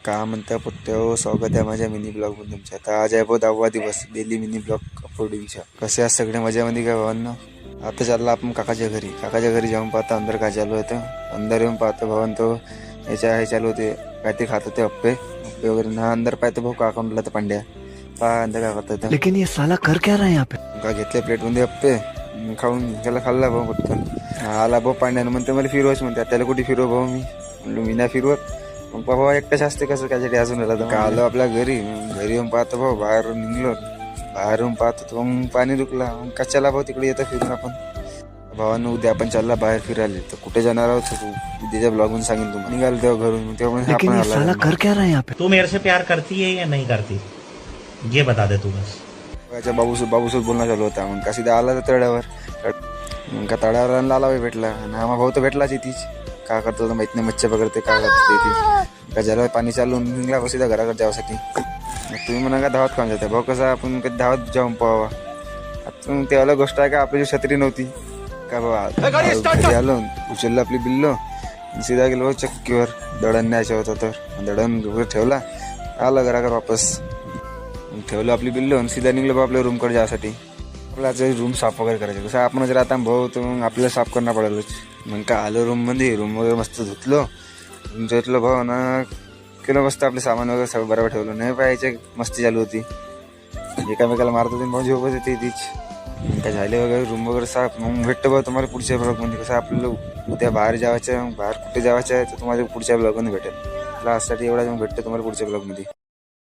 का म्हणता पुत्तो, स्वागत आहे माझ्या मिनी ब्लॉग मध्ये तुमच्या. आता आज आहे 10वा दिवस डेली मिनी ब्लॉग अपलोडिंगचा. कसे आज सगळे मजामध्ये काय भावांनो. आता चालला आपण काकाच्या घरी जाऊन पाहता अंदर काय चालू होतं. अंदर येऊन पाहतो भावान तो हे चालू होते काय ते खात होते अप्पे वगैरे ना. अंदर पाहतो भाऊ काका म्हटलं तर पांड्या पहा अंदर काय करतात. लेकिन ये साला कर क्या रहा है यहाँ पे. का घेतले प्लेट मध्ये अप्पे खाऊन त्याला खाल्ला भाऊ पटकन. आला भाऊ पांड्यानं म्हणते मला फिरवायच म्हणते. त्याला कुठे फिरव भाऊ मी नाही फिरवत. मग भाऊ एकटाच असते कसं कायसाठी अजून राहिला तर आलो आपल्या घरी येऊन पाहतो भाऊ बाहेरून निघलो. बाहेरून पाहतो तर मग पाणी रुकला. मग कशाला भाऊ तिकडे येतं फिरून आपण. भावानं उद्या आपण चालला बाहेर फिरायला तर कुठे जाणार आहोत उद्याच्या ब्लॉग मध्ये सांगेन तुम्हाला. निघाल तेव्हा घरून तेव्हा लेकिन ये साला कर क्या रहा है यहाँ पे. तू मेरे से प्यार करती है या नहीं करती ये बता दे तू बस. बाबूसोबत बोलणं चालू होता. मग का सीधा आला तर तळ्यावर. मग का तळ्यावर आला भेटला आणि आम्हा भाऊ तर भेटलाच तीच. काय करतो तर माहित नाही मच्छी पकडते काय करते ती. का ज्याला पाणी चालून निघला सीधा घराकडे जावासाठी. तुम्ही म्हणा का धावत खाऊन जाते भाऊ कसं आपण कधी धावत जाऊन पाहावा. आता ते अलग गोष्ट आहे का आपली छत्री नव्हती का बाबा आलो उचललं आपली बिल्लो सीधा गेलो चक्कीवर. दळण न्यायचं होतं तर दळण वगैरे ठेवला. आलं घराकडे वापस ठेवलं आपली बिल्लो आणि सीधा निघलो आपल्या रूमकडे जायसाठी. आपल्याला रूम साफ वगैरे करायचं कसं आपण जर आता भाऊ तर मग आपल्याला साफ करणं पडेल. मग का आलो रूममध्ये रूम वगैरे मस्त धुतलो भाऊ ना केलं मस्त आपले सामान वगैरे सगळं बरोबर ठेवलं. नाही पाहायचे मस्ती चालू होती. एकामेकाला मारत होती भाऊ झोपत होती तीच. काय झाले वगैरे रूम वगैरे साफ. मग भेटतं भाऊ तुम्हाला पुढच्या ब्लॉगमध्ये. कसं आपल्याला उद्या बाहेर जायचं बाहेर कुठे जायचं आहे तर तुम्हाला पुढच्या ब्लॉगमध्ये भेटेल. क्लाससाठी एवढा मग भेटतं तुम्हाला पुढच्या ब्लॉगमध्ये.